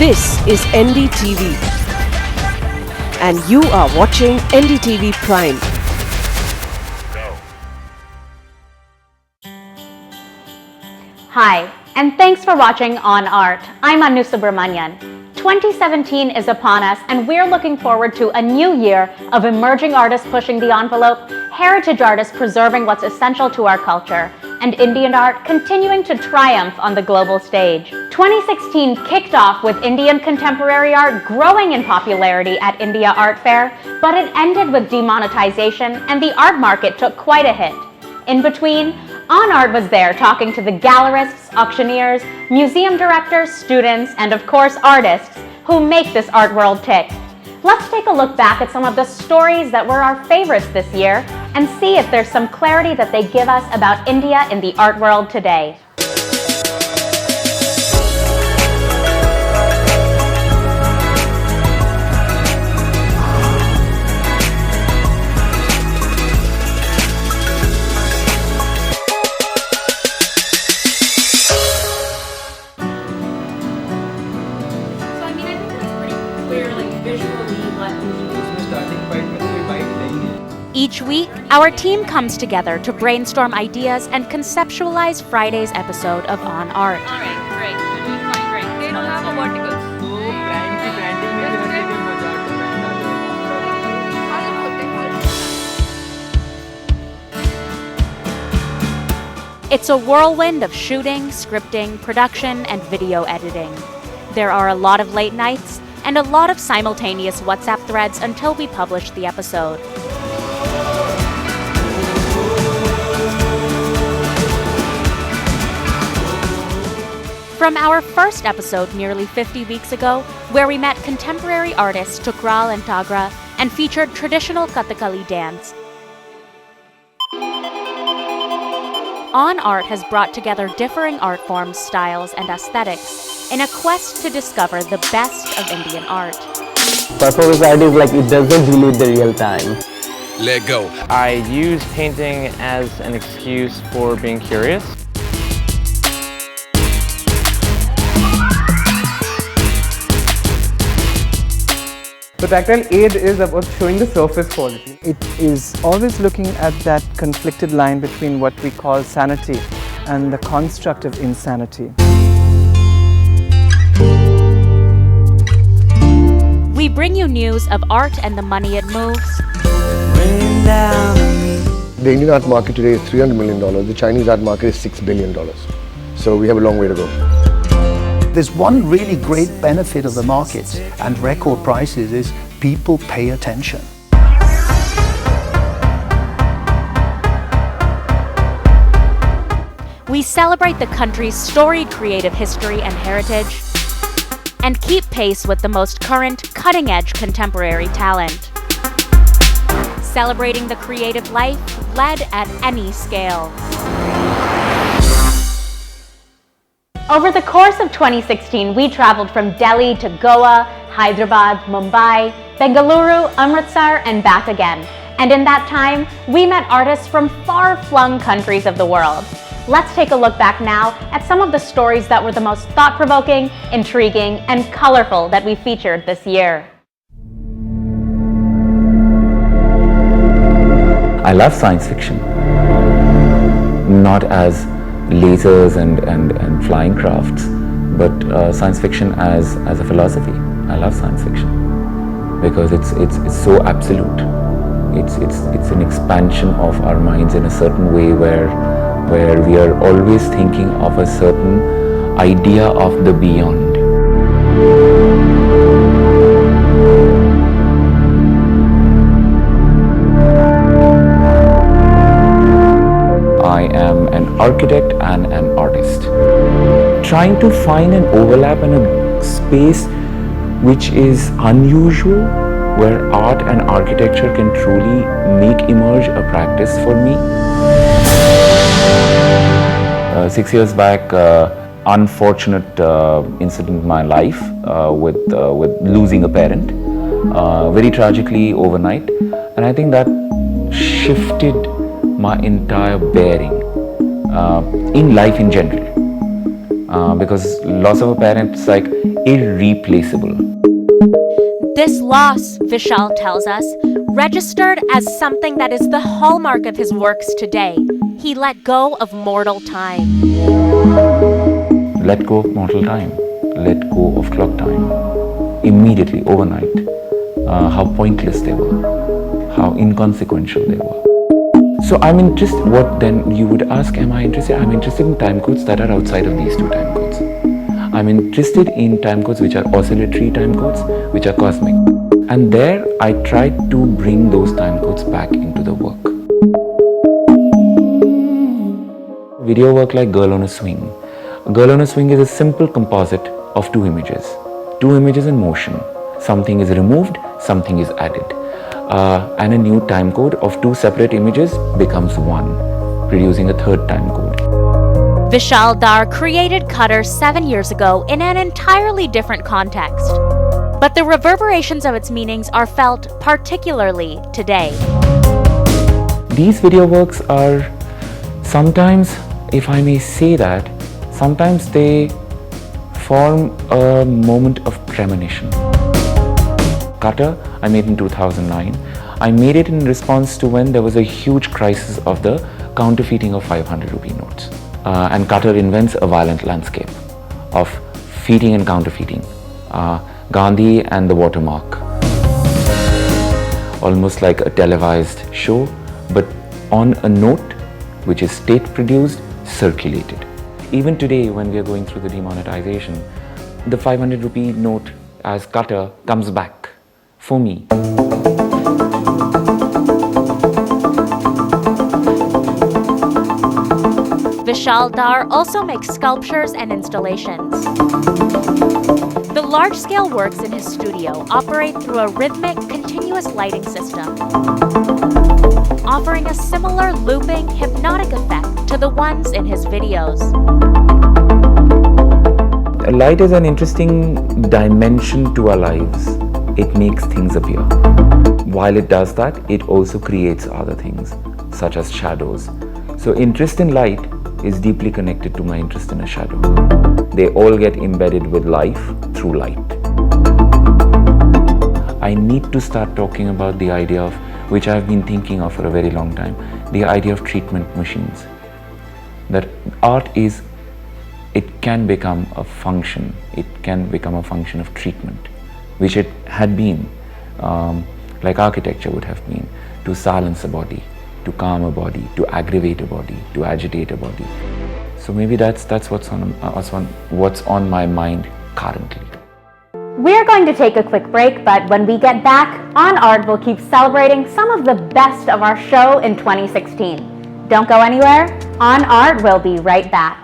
This is NDTV and you are watching NDTV Prime. Hi, and thanks for watching On Art. I'm Anu Subramanian. 2017 is upon us, and we're looking forward to a new year of emerging artists pushing the envelope, heritage artists preserving what's essential to our culture, and Indian art continuing to triumph on the global stage. 2016 kicked off with Indian contemporary art growing in popularity at India Art Fair, but it ended with demonetization and the art market took quite a hit. In between, On Art was there talking to the gallerists, auctioneers, museum directors, students, and of course artists who make this art world tick. Let's take a look back at some of the stories that were our favorites this year and see if there's some clarity that they give us about India in the art world today. Each week, our team comes together to brainstorm ideas and conceptualize Friday's episode of On Art. All right, great. We're doing fine, great. They don't have a vertical. It's a whirlwind of shooting, scripting, production, and video editing. There are a lot of late nights and a lot of simultaneous WhatsApp threads until we publish the episode. From our first episode nearly 50 weeks ago, where we met contemporary artists Tukral and Tagra and featured traditional Kathakali dance, On Art has brought together differing art forms, styles, and aesthetics in a quest to discover the best of Indian art. Performance art is like it doesn't relate the real time. Let go. I use painting as an excuse for being curious. So tactile aid is about showing the surface quality. It is always looking at that conflicted line between what we call sanity and the construct of insanity. We bring you news of art and the money it moves. The Indian art market today is $300 million. The Chinese art market is $6 billion. So we have a long way to go. There's one really great benefit of the market and record prices is people pay attention. We celebrate the country's storied creative history and heritage and keep pace with the most current, cutting-edge contemporary talent. Celebrating the creative life led at any scale. Over the course of 2016, we traveled from Delhi to Goa, Hyderabad, Mumbai, Bengaluru, Amritsar, and back again. And in that time, we met artists from far-flung countries of the world. Let's take a look back now at some of the stories that were the most thought-provoking, intriguing, and colorful that we featured this year. I love science fiction, not as lasers and flying crafts, but science fiction as a philosophy. I love science fiction because it's so absolute. It's an expansion of our minds in a certain way where we are always thinking of a certain idea of the beyond. I am an architect and an artist. Trying to find an overlap and a space which is unusual, where art and architecture can truly make emerge a practice for me. 6 years back, unfortunate incident in my life with losing a parent, very tragically overnight, and I think that shifted my entire bearing in life in general. because loss of a parent is like irreplaceable. This loss, Vishal tells us, registered as something that is the hallmark of his works today. He let go of mortal time. Let go of mortal time. Let go of clock time. Immediately, overnight. How pointless they were. How inconsequential they were. So I'm interested, what then you would ask, am I interested? I'm interested in time codes that are outside of these two time codes. I'm interested in time codes which are oscillatory time codes, which are cosmic. And there I tried to bring those time codes back into the work. Video work like Girl on a Swing. Girl on a Swing is a simple composite of two images. Two images in motion. Something is removed, something is added. And a new time code of two separate images becomes one, producing a third time code. Vishal Dar created Cutter 7 years ago in an entirely different context. But the reverberations of its meanings are felt particularly today. These video works are sometimes, if I may say that, sometimes they form a moment of premonition. Cutter, I made in 2009. I made it in response to when there was a huge crisis of the counterfeiting of 500 rupee notes. And Cutter invents a violent landscape of feeding and counterfeiting. Gandhi and the watermark. Almost like a televised show, but on a note which is state produced, circulated. Even today, when we are going through the demonetization, the 500 rupee note as Cutter comes back for me. Vishal Dar also makes sculptures and installations. The large-scale works in his studio operate through a rhythmic, continuous lighting system, offering a similar looping, hypnotic effect to the ones in his videos. Light is an interesting dimension to our lives. It makes things appear. While it does that, it also creates other things, such as shadows. So interest in light is deeply connected to my interest in a shadow. They all get embedded with life through light. I need to start talking about the idea of, which I've been thinking of for a very long time, the idea of treatment machines. That art is, it can become a function, it can become a function of treatment, which it had been, like architecture would have been, to silence a body, to calm a body, to aggravate a body, to agitate a body. So maybe that's what's on my mind currently. We're going to take a quick break, but when we get back, On Art will keep celebrating some of the best of our show in 2016. Don't go anywhere. On Art will be right back.